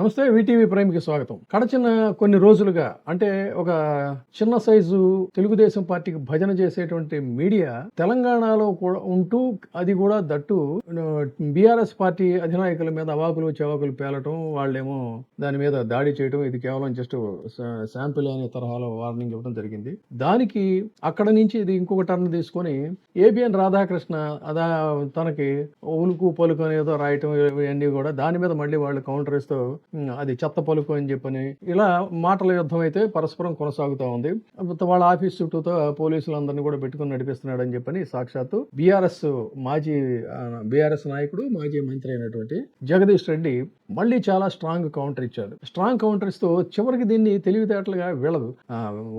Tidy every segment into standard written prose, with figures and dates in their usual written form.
నమస్తే, వీటీవీ ప్రైమ్కి స్వాగతం. గడచిన కొన్ని రోజులుగా అంటే ఒక చిన్న సైజు తెలుగుదేశం పార్టీకి భజన చేసేటువంటి మీడియా తెలంగాణలో కూడా ఉంటూ అది కూడా దట్టు బీఆర్ఎస్ పార్టీ అధినాయకుల మీద అవాకులు చెవాకులు పేలటం, వాళ్ళేమో దాని మీద దాడి చేయడం, ఇది కేవలం జస్ట్ శాంపిల్ అనే తరహాలో వార్నింగ్ ఇవ్వడం జరిగింది. దానికి అక్కడ నుంచి ఇది ఇంకొక టర్న్ తీసుకొని ఏబిఎన్ రాధాకృష్ణ తనకి ఉలుకు పలుకు అనేదో రాయటం, ఇవన్నీ కూడా దాని మీద మళ్ళీ వాళ్ళు కౌంటర్ ఇస్తూ అది చెత్త పలుకు అని చెప్పని ఇలా మాటల యుద్ధం అయితే పరస్పరం కొనసాగుతూ ఉంది. వాళ్ళ ఆఫీస్ చుట్టూతో పోలీసులందరినీ కూడా పెట్టుకుని నడిపిస్తున్నాడు అని చెప్పని సాక్షాత్తు బీఆర్ఎస్ నాయకుడు, మాజీ మంత్రి అయినటువంటి జగదీష్ రెడ్డి మళ్ళీ చాలా స్ట్రాంగ్ కౌంటర్ ఇచ్చాడు. స్ట్రాంగ్ కౌంటర్ ఇస్తూ చివరికి దీన్ని తెలివితేటలుగా వీళ్ళదు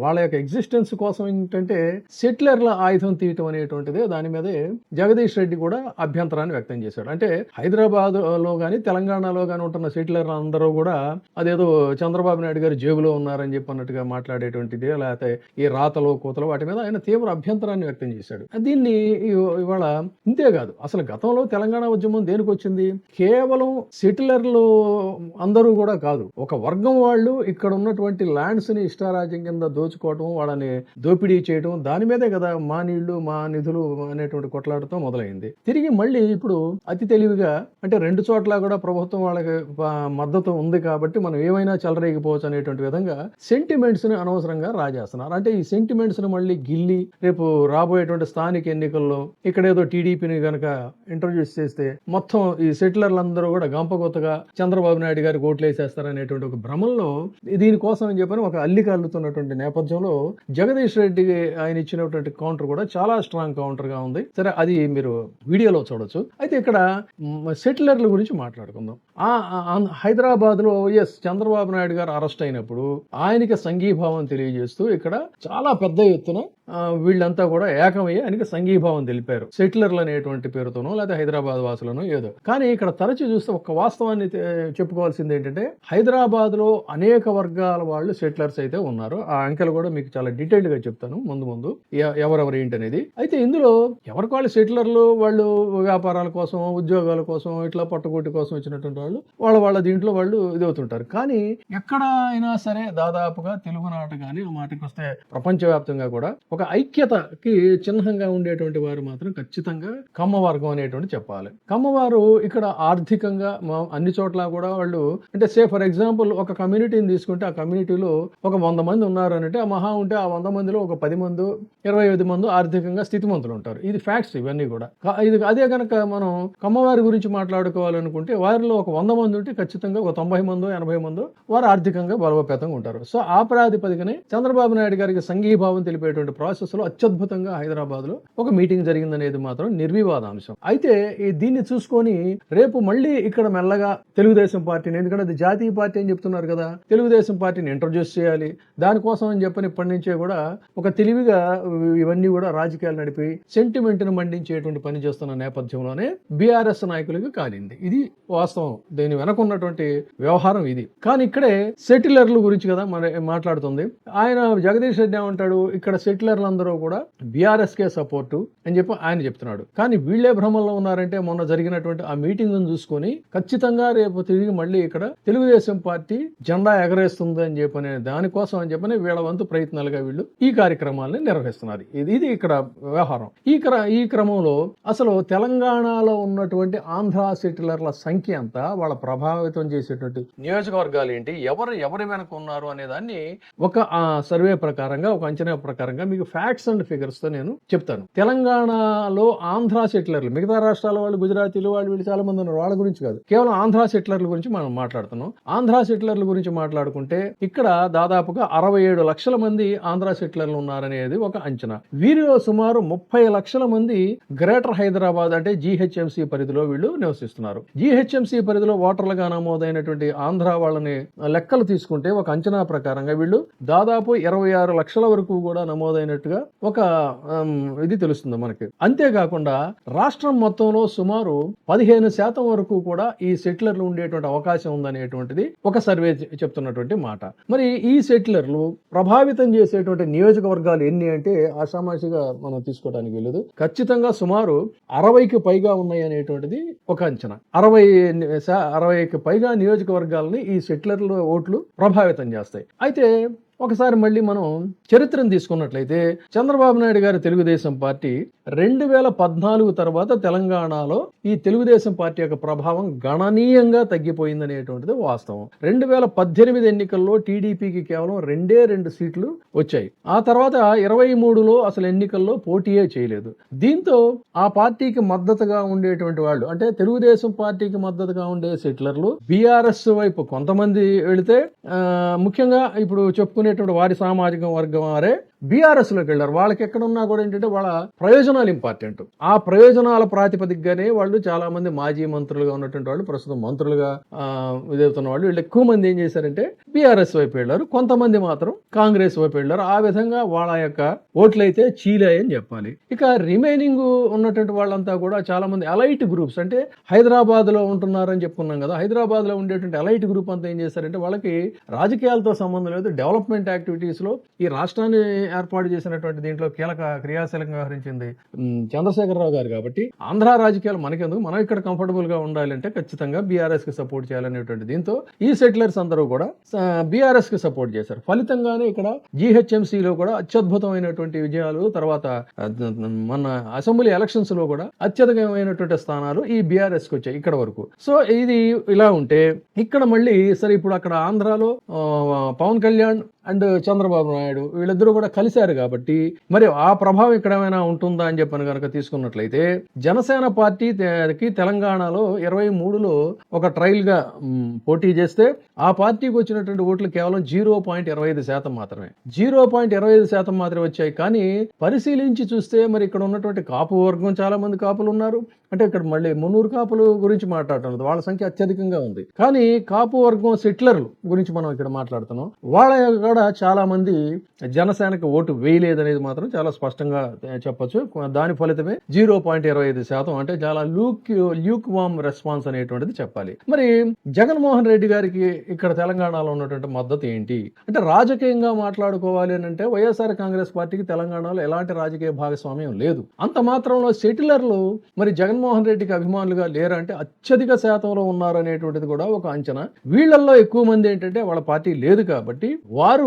వాళ్ళ యొక్క ఎగ్జిస్టెన్స్ కోసం ఏంటంటే సెటిలర్ల ఆయుధం తీయటం అనేటువంటిదే దాని మీదే జగదీష్ రెడ్డి కూడా అభ్యంతరాన్ని వ్యక్తం చేశాడు. అంటే హైదరాబాద్ లో గాని తెలంగాణలో గాని ఉంటున్న సెటిలర్లు అందరూ కూడా అదేదో చంద్రబాబు నాయుడు గారి జేబులో ఉన్నారని చెప్పి అన్నట్టుగా మాట్లాడేటువంటిది, లేకపోతే ఈ రాతలు కూతలు వాటి మీద ఆయన తీవ్ర అభ్యంతరాన్ని వ్యక్తం చేశాడు. దీన్ని ఇవాళ ఇంతేకాదు, అసలు గతంలో తెలంగాణ ఉద్యమం దేనికి వచ్చింది? కేవలం సెటిలర్లు అందరూ కూడా కాదు, ఒక వర్గం వాళ్ళు ఇక్కడ ఉన్నటువంటి ల్యాండ్స్ ని ఇష్టారాజ్యం కింద దోచుకోవటం, వాళ్ళని దోపిడీ చేయడం, దాని మీదే కదా మా నీళ్లు మా నిధులు అనేటువంటి కొట్లాటతో మొదలైంది. తిరిగి మళ్ళీ ఇప్పుడు అతి తెలివిగా అంటే రెండు చోట్ల కూడా ప్రభుత్వం వాళ్ళకి మద్దతు ఉంది కాబట్టి మనం ఏమైనా చెలరేగిపోవచ్చు అనేటువంటి విధంగా సెంటిమెంట్స్ ని అనవసరంగా రాజేస్తున్నారు. అంటే ఈ సెంటిమెంట్స్ ని మళ్ళీ గిల్లి రేపు రాబోయేటువంటి స్థానిక ఎన్నికల్లో ఇక్కడేదో టీడీపీని గనక ఇంట్రడ్యూస్ చేస్తే మొత్తం ఈ సెటిలర్లందరూ కూడా గంపగొత్తగా చంద్రబాబు నాయుడు గారికి ఓట్లు వేసేస్తారనేటువంటి ఒక భ్రమంలో దీనికోసం అని చెప్పని ఒక అల్లిక అల్లుతున్నటువంటి నేపథ్యంలో జగదీష్ రెడ్డి ఆయన ఇచ్చినటువంటి కౌంటర్ కూడా చాలా స్ట్రాంగ్ కౌంటర్ గా ఉంది. సరే, అది మీరు వీడియోలో చూడొచ్చు. అయితే ఇక్కడ సెటిలర్ల గురించి మాట్లాడుకుందాం. హైదరాబాద్ లో చంద్రబాబు నాయుడు గారు అరెస్ట్ అయినప్పుడు ఆయనకి సంఘీభావం తెలియజేస్తూ ఇక్కడ చాలా పెద్ద ఎత్తున వీళ్ళంతా కూడా ఏకమయ్యి ఆయనకి సంఘీభావం తెలిపారు, సెటిలర్లు అనేటువంటి పేరుతోనో లేదా హైదరాబాద్ వాసులను ఏదో. కానీ ఇక్కడ తరచూ చూస్తే ఒక వాస్తవాన్ని చెప్పుకోవాల్సింది ఏంటంటే హైదరాబాద్ లో అనేక వర్గాల వాళ్ళు సెటిలర్స్ అయితే ఉన్నారు. ఆ అంకెలు కూడా మీకు చాలా డీటెయిల్డ్ గా చెప్తాను ముందు ఎవరెవరు ఏంటనేది. అయితే ఇందులో ఎవరికి వాళ్ళు సెటిలర్లు, వాళ్ళు వ్యాపారాల కోసం, ఉద్యోగాల కోసం, ఇట్లా పట్టుకోటి కోసం వచ్చినటువంటి వాళ్ళు వాళ్ళ దీంట్లో వాళ్ళు ఇదవుతుంటారు. కానీ ఎక్కడ అయినా సరే దాదాపుగా తెలుగునాట కానీ ఆ మాటకి వస్తే ప్రపంచవ్యాప్తంగా కూడా ఒక ఐక్యతకి చిహ్నంగా ఉండేటువంటి వారు మాత్రం ఖచ్చితంగా కమ్మవర్గం అనేటువంటి చెప్పాలి. కమ్మవారు ఇక్కడ ఆర్థికంగా అన్ని చోట్ల కూడా వాళ్ళు అంటే ఫర్ ఎగ్జాంపుల్ ఒక కమ్యూనిటీని తీసుకుంటే ఆ కమ్యూనిటీలో ఒక 100 మంది ఉన్నారు అంటే ఆ మహా ఉంటే ఆ 100 మందిలో ఒక 10 మంది 25 మంది ఆర్థికంగా స్థితిమంతులు ఉంటారు. ఇది ఫ్యాక్ట్స్ ఇవన్నీ కూడా. అదే కనుక మనం కమ్మవారి గురించి మాట్లాడుకోవాలనుకుంటే వారిలో ఒక 100 మంది ఉంటే ఖచ్చితంగా ఒక 90 మందో 80 మందో వారు ఆర్థికంగా బలోపేతంగా ఉంటారు. సో ఆ ప్రాతిపదికనే చంద్రబాబు నాయుడు గారికి సంఘీభావం తెలిపేటువంటి ప్రాసెస్ లో అత్యద్భుతంగా హైదరాబాద్ లో ఒక మీటింగ్ జరిగిందనేది మాత్రం నిర్వివాదాంశం. అయితే దీన్ని చూసుకొని రేపు మళ్ళీ ఇక్కడ మెల్లగా తెలుగుదేశం పార్టీని, ఎందుకంటే అది జాతీయ పార్టీ అని చెప్తున్నారు కదా, తెలుగుదేశం పార్టీని ఇంట్రడ్యూస్ చేయాలి. దానికోసం అని చెప్పని ఇప్పటి నుంచే కూడా ఒక తెలివిగా ఇవన్నీ కూడా రాజకీయాలు నడిపి సెంటిమెంట్ ను మండించేటువంటి పని చేస్తున్న నేపథ్యంలోనే బీఆర్ఎస్ నాయకులకు కానింది. ఇది వాస్తవం, దీని వెనకున్నటువంటి వ్యవహారం ఇది. కానీ ఇక్కడే సెటిలర్ల గురించి కదా మాట్లాడుతుంది ఆయన. జగదీష్ రెడ్డి ఏమంటాడు, ఇక్కడ సెటిలర్లు అందరూ కూడా బీఆర్ఎస్ కే సపోర్టు అని చెప్పి ఆయన చెప్తున్నాడు. కానీ వీళ్లే భ్రమంలో ఉన్నారంటే మొన్న జరిగినటువంటి ఆ మీటింగ్ చూసుకొని ఖచ్చితంగా రేపు తిరిగి మళ్ళీ ఇక్కడ తెలుగుదేశం పార్టీ జెండా ఎగరేస్తుంది అని చెప్పని దానికోసం అని చెప్పని వీళ్ళ వంతు ప్రయత్నాలుగా వీళ్ళు ఈ కార్యక్రమాలను నిర్వహిస్తున్నారు. ఇది ఇక్కడ వ్యవహారం. ఈ క్రమంలో అసలు తెలంగాణలో ఉన్నటువంటి ఆంధ్ర సెటిలర్ల సంఖ్య ఎంత, వాళ్ళ ప్రభావితం చేసేటువంటి నియోజకవర్గాలు ఏంటి, ఎవరి వెనక ఉన్నారు అనే దాన్ని ఒక సర్వే ప్రకారంగా, ఒక అంచనా ప్రకారంగా మీకు ఫ్యాక్ట్స్ అండ్ ఫిగర్స్ తో నేను చెప్తాను. తెలంగాణలో ఆంధ్ర సెటిలర్లు, మిగతా రాష్ట్రాల వాళ్ళు, గుజరాతీలు వీళ్ళు చాలా మంది ఉన్నారు, వాళ్ళ గురించి కాదు, కేవలం ఆంధ్ర సెటిలర్ల గురించి మనం మాట్లాడుతున్నాం. ఆంధ్ర సెటిలర్ల గురించి మాట్లాడుకుంటే ఇక్కడ దాదాపుగా 67 లక్షల మంది ఆంధ్ర సెటిలర్లు ఉన్నారనేది ఒక అంచనా. వీరిలో సుమారు 30 లక్షల మంది గ్రేటర్ హైదరాబాద్ అంటే జీహెచ్ఎంసీ పరిధిలో వీళ్ళు నివసిస్తున్నారు. జీహెచ్ఎంసీ పరిధిలో ఓటర్లుగా నమోదైనటువంటి ఆంధ్ర వాళ్ళని లెక్కలు తీసుకుంటే ఒక అంచనా ప్రకారంగా వీళ్ళు దాదాపు 26 లక్షల వరకు కూడా నమోదైన అయినట్టుగా ఒక ఇది తెలుస్తుంది మనకి. అంతేకాకుండా రాష్ట్రం మొత్తంలో సుమారు 15% వరకు కూడా ఈ సెటిలర్లు ఉండేటువంటి అవకాశం ఉందనేటువంటిది ఒక సర్వే చెప్తున్నటువంటి మాట. మరి ఈ సెటిలర్లు ప్రభావితం చేసేటువంటి నియోజకవర్గాలు ఎన్ని అంటే ఆషామాషిగా మనం తీసుకోవడానికి వెళ్ళదు. ఖచ్చితంగా సుమారు 60కి పైగా ఉన్నాయి అనేటువంటిది ఒక అంచనా. 60కి పైగా నియోజకవర్గాలని ఈ సెటిలర్ల ఓట్లు ప్రభావితం చేస్తాయి. అయితే ఒకసారి మళ్ళీ మనం చరిత్రను తీసుకున్నట్లయితే చంద్రబాబు నాయుడు గారి తెలుగుదేశం పార్టీ 2014 తర్వాత తెలంగాణలో ఈ తెలుగుదేశం పార్టీ యొక్క ప్రభావం గణనీయంగా తగ్గిపోయిందనేటువంటిది వాస్తవం. 2018 ఎన్నికల్లో టీడీపీకి కేవలం 2 సీట్లు వచ్చాయి. ఆ తర్వాత 23లో అసలు ఎన్నికల్లో పోటీయే చేయలేదు. దీంతో ఆ పార్టీకి మద్దతుగా ఉండేటువంటి వాళ్ళు, అంటే తెలుగుదేశం పార్టీకి మద్దతుగా ఉండే సెటిలర్లు బీఆర్ఎస్ వైపు కొంతమంది వెళితే, ముఖ్యంగా ఇప్పుడు చెప్పుకునే వారి సామాజిక వర్గం వారే బీఆర్ఎస్ లోకి వెళ్ళారు. వాళ్ళకి ఎక్కడున్నా కూడా ఏంటంటే వాళ్ళ ప్రయోజనాలు ఇంపార్టెంట్. ఆ ప్రయోజనాల ప్రాతిపదికగానే వాళ్ళు చాలా మంది మాజీ మంత్రులుగా ఉన్నటువంటి వాళ్ళు, ప్రస్తుతం మంత్రులుగా ఎదుగుతున్న వాళ్ళు, వీళ్ళు ఎక్కువ మంది ఏం చేశారంటే బీఆర్ఎస్ వైపు వెళ్ళారు. కొంతమంది మాత్రం కాంగ్రెస్ వైపు వెళ్ళారు. ఆ విధంగా వాళ్ళ యొక్క ఓట్లయితే చీలాయని చెప్పాలి. ఇక రిమైనింగ్ ఉన్నటువంటి వాళ్ళంతా కూడా చాలా మంది అలైట్ గ్రూప్స్, అంటే హైదరాబాద్ లో ఉంటున్నారని చెప్పుకున్నాం కదా, హైదరాబాద్ లో ఉండేటువంటి అలైట్ గ్రూప్ అంతా ఏం చేశారంటే వాళ్ళకి రాజకీయాలతో సంబంధం లేదు, డెవలప్మెంట్ యాక్టివిటీస్ లో ఈ రాష్ట్రాన్ని ఏర్పాటు చేసినటువంటి దీంట్లో కీలక క్రియాశీలకంగా వ్యవహరించింది చంద్రశేఖరరావు గారు. కాబట్టి ఆంధ్ర రాజకీయాలు మనకెందుకు, మనం ఇక్కడ కంఫర్టబుల్ గా ఉండాలంటే ఖచ్చితంగా బీఆర్ఎస్ కి సపోర్ట్ చేయాలనేటువంటి దీంతో ఈ సెటిలర్స్ అందరూ కూడా బీఆర్ఎస్ కి సపోర్ట్ చేశారు. ఫలితంగానే ఇక్కడ జీహెచ్ఎంసీలో కూడా అత్యద్భుతమైనటువంటి విజయాలు, తర్వాత మన అసెంబ్లీ ఎలక్షన్స్ లో కూడా అత్యధికమైనటువంటి స్థానాలు ఈ బీఆర్ఎస్ కి వచ్చాయి ఇక్కడ వరకు. సో ఇది ఇలా ఉంటే ఇక్కడ మళ్ళీ సరే, ఇప్పుడు అక్కడ ఆంధ్రాలో పవన్ కళ్యాణ్ అండ్ చంద్రబాబు నాయుడు వీళ్ళిద్దరూ కూడా కలిశారు కాబట్టి మరి ఆ ప్రభావం ఇక్కడ ఏమైనా ఉంటుందా అని చెప్పని కనుక తీసుకున్నట్లయితే, జనసేన పార్టీకి తెలంగాణలో 23లో ఒక ట్రయల్ గా పోటీ చేస్తే ఆ పార్టీకి వచ్చినటువంటి ఓట్లు కేవలం 0.25% మాత్రమే. 0.25% మాత్రమే వచ్చాయి. కానీ పరిశీలించి చూస్తే మరి ఇక్కడ ఉన్నటువంటి కాపు వర్గం, చాలా మంది కాపులు ఉన్నారు. అంటే ఇక్కడ మళ్ళీ 300 కాపుల గురించి మాట్లాడటం, వాళ్ళ సంఖ్య అత్యధికంగా ఉంది. కానీ కాపు వర్గం సెటిలర్లు గురించి మనం ఇక్కడ మాట్లాడుతున్నాం. వాళ్ళ కూడా చాలా మంది జనసేనకు ఓటు వేయలేదనేది మాత్రం చాలా స్పష్టంగా చెప్పొచ్చు. దాని ఫలితమే 0.25%, అంటే చాలా ల్యూక్ వామ్ రెస్పాన్స్ అనేటువంటిది చెప్పాలి. మరి జగన్మోహన్ రెడ్డి గారికి ఇక్కడ తెలంగాణలో ఉన్నటువంటి మద్దతు ఏంటి అంటే, రాజకీయంగా మాట్లాడుకోవాలి అని అంటే వైఎస్ఆర్ కాంగ్రెస్ పార్టీకి తెలంగాణలో ఎలాంటి రాజకీయ భాగస్వామ్యం లేదు. అంత మాత్రంలో సెటిలర్లు మరి జగన్మోహన్ రెడ్డికి అభిమానులుగా లేరంటే అత్యధిక శాతంలో ఉన్నారు అనేటువంటిది కూడా ఒక అంచనా. వీళ్ళల్లో ఎక్కువ మంది ఏంటంటే వాళ్ళ పార్టీ లేదు కాబట్టి వారు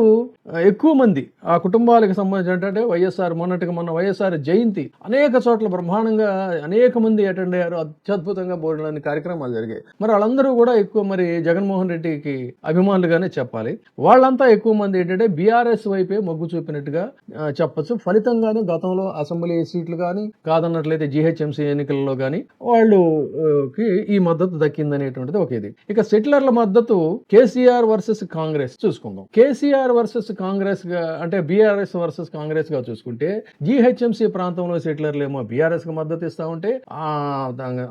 ఎక్కువ మంది ఆ కుటుంబాలకు సంబంధించి అంటే మొన్న వైఎస్ఆర్ జయంతి అనేక చోట్ల బ్రహ్మాండంగా అనేక మంది అటెండ్ అయ్యారు. అత్యద్భుతంగా బోర్డులని కార్యక్రమాలు జరిగాయి. మరి వాళ్ళందరూ కూడా ఎక్కువ మరి జగన్మోహన్ రెడ్డికి అభిమానులుగానే చెప్పాలి. వాళ్ళంతా ఎక్కువ మంది ఏంటంటే బీఆర్ఎస్ వైపే మొగ్గు చూపినట్టుగా చెప్పచ్చు. ఫలితంగానే గతంలో అసెంబ్లీ సీట్లు కానీ, కాదన్నట్లయితే జీహెచ్ఎంసీ ఎన్నికల్లో కానీ వాళ్ళకి ఈ మద్దతు దక్కిందనేటువంటిది ఒక ఇది. ఇక సెటిలర్ల మద్దతు కేసీఆర్ వర్సెస్ కాంగ్రెస్ చూసుకుందాం. కేసీఆర్ వర్సెస్ కాంగ్రెస్ గా, అంటే బీఆర్ఎస్ వర్సెస్ కాంగ్రెస్ గా చూసుకుంటే, జీహెచ్ఎంసీ ప్రాంతంలో సెటిలర్లు ఏమో బీఆర్ఎస్ కు మద్దతు ఇస్తా ఉంటే,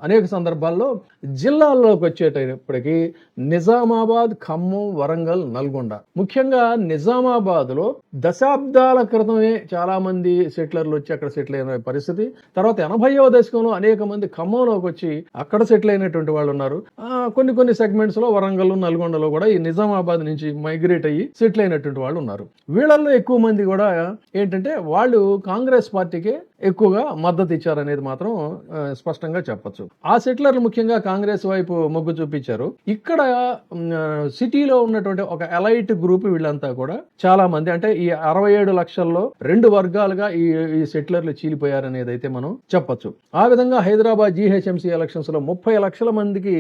అనేక సందర్భాల్లో జిల్లాల్లోకి వచ్చేటప్పటికి నిజామాబాద్, ఖమ్మం, వరంగల్, నల్గొండ, ముఖ్యంగా నిజామాబాద్ లో దశాబ్దాల క్రితమే చాలా మంది సెటిలర్లు వచ్చి అక్కడ సెటిల్ అయిన పరిస్థితి. తర్వాత 80వ దశకంలో అనేక మంది ఖమ్మంలోకి వచ్చి అక్కడ సెటిల్ అయినటువంటి వాళ్ళు ఉన్నారు. కొన్ని సెగ్మెంట్స్ లో వరంగల్, నల్గొండలో కూడా ఈ నిజామాబాద్ నుంచి మైగ్రేట్ అయ్యి సెటిల్ అయినటువంటి వాళ్ళు ఉన్నారు. వీళ్ళల్లో ఎక్కువ మంది కూడా ఏంటంటే వాళ్ళు కాంగ్రెస్ పార్టీకే ఎక్కువగా మద్దతు ఇచ్చారనేది మాత్రం స్పష్టంగా చెప్పచ్చు. ఆ సెటిలర్లు ముఖ్యంగా కాంగ్రెస్ వైపు మొగ్గు చూపించారు. ఇక్కడ సిటీలో ఉన్నటువంటి ఒక ఎలైట్ గ్రూప్ వీళ్ళంతా కూడా చాలా మంది, అంటే ఈ 67 లక్షల్లో 2 వర్గాలుగా ఈ సెటిలర్లు చీలిపోయారనేది అయితే మనం చెప్పచ్చు. ఆ విధంగా హైదరాబాద్ జీహెచ్ఎంసీ ఎలక్షన్స్ లో 30 లక్షల మందికి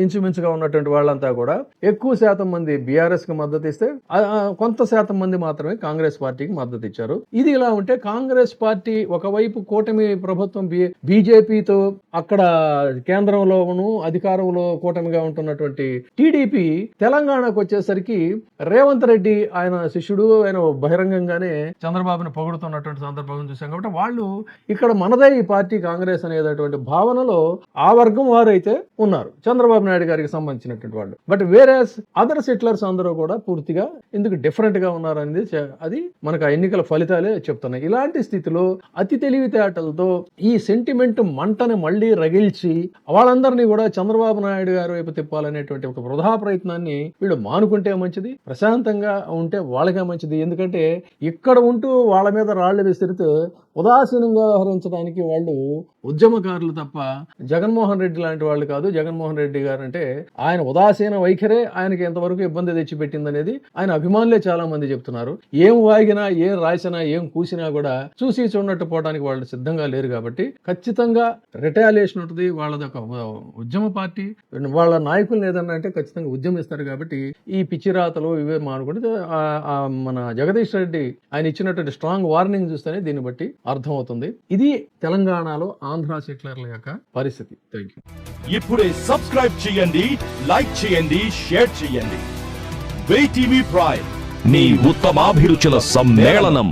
ఇంచుమించుగా ఉన్నటువంటి వాళ్ళంతా కూడా ఎక్కువ శాతం మంది బీఆర్ఎస్ కి మద్దతు ఇస్తే కొంత శాతం మంది మాత్రమే కాంగ్రెస్ పార్టీకి మద్దతు ఇచ్చారు. ఇది ఇలా ఉంటే కాంగ్రెస్ పార్టీ ఒకవైపు ఒకవైపు కూటమి ప్రభుత్వం బీజేపీతో అక్కడ కేంద్రంలోను అధికారంలో కూటమిగా ఉంటున్నటువంటి టీడీపీ తెలంగాణకు వచ్చేసరికి రేవంత్ రెడ్డి ఆయన శిష్యుడు, ఆయన బహిరంగంగానే చంద్రబాబుని పొగుడుతున్నటువంటి సందర్భం చూసాం. కాబట్టి వాళ్ళు ఇక్కడ మనదే ఈ పార్టీ కాంగ్రెస్ అనేటటువంటి భావనలో ఆ వర్గం వారు అయితే ఉన్నారు, చంద్రబాబు నాయుడు గారికి సంబంధించినటువంటి వాళ్ళు. బట్ వేరే అదర్ సెటిలర్స్ అందరూ కూడా పూర్తిగా ఎందుకు డిఫరెంట్ గా ఉన్నారనేది అది మనకు ఆ ఎన్నికల ఫలితాలే చెప్తున్నాయి. ఇలాంటి స్థితిలో అతి తెలివితేటలతో ఈ సెంటిమెంట్ మంటని మళ్ళీ రగిల్చి వాళ్ళందరినీ కూడా చంద్రబాబు నాయుడు గారి వైపు తిప్పాలనేటువంటి ఒక వృధా ప్రయత్నాన్ని వీళ్ళు మానుకుంటే మంచిది, ప్రశాంతంగా ఉంటే వాళ్ళకే మంచిది. ఎందుకంటే ఇక్కడ ఉంటూ వాళ్ళ మీద రాళ్లు విసిరితే ఉదాసీనంగా వ్యవహరించడానికి వాళ్ళు ఉద్యమకారులు తప్ప జగన్మోహన్ రెడ్డి లాంటి వాళ్ళు కాదు. జగన్మోహన్ రెడ్డి గారు అంటే ఆయన ఉదాసీన వైఖరే ఆయనకి ఎంతవరకు ఇబ్బంది తెచ్చిపెట్టిందనేది ఆయన అభిమానులే చాలా మంది చెప్తున్నారు. ఏం వాగినా, ఏం రాసినా, ఏం కూసినా కూడా చూసి చూడనట్టు పోవడానికి వాళ్ళు సిద్ధంగా లేరు. కాబట్టి ఖచ్చితంగా రిటాలియేషన్ ఉంటుంది. వాళ్ళది ఒక ఉద్యమ పార్టీ, వాళ్ళ నాయకులు ఏదన్నా అంటే ఖచ్చితంగా ఉద్యమిస్తారు. కాబట్టి ఈ పిచ్చిరాతలు ఇవే మానుకుంటే మన జగదీష్ రెడ్డి ఆయన ఇచ్చినటువంటి స్ట్రాంగ్ వార్నింగ్ చూస్తేనే దీన్ని బట్టి అర్థమవుతుంది. ఇది తెలంగాణలో ఆంధ్ర సెటిలర్ల యొక్క పరిస్థితి. Thank you. ఇప్పుడే సబ్స్క్రైబ్ చేయండి, లైక్ చేయండి, షేర్ చేయండి. VTV ప్రైమ్, మీ ఉత్తమాభిరుచుల సమ్మేళనం.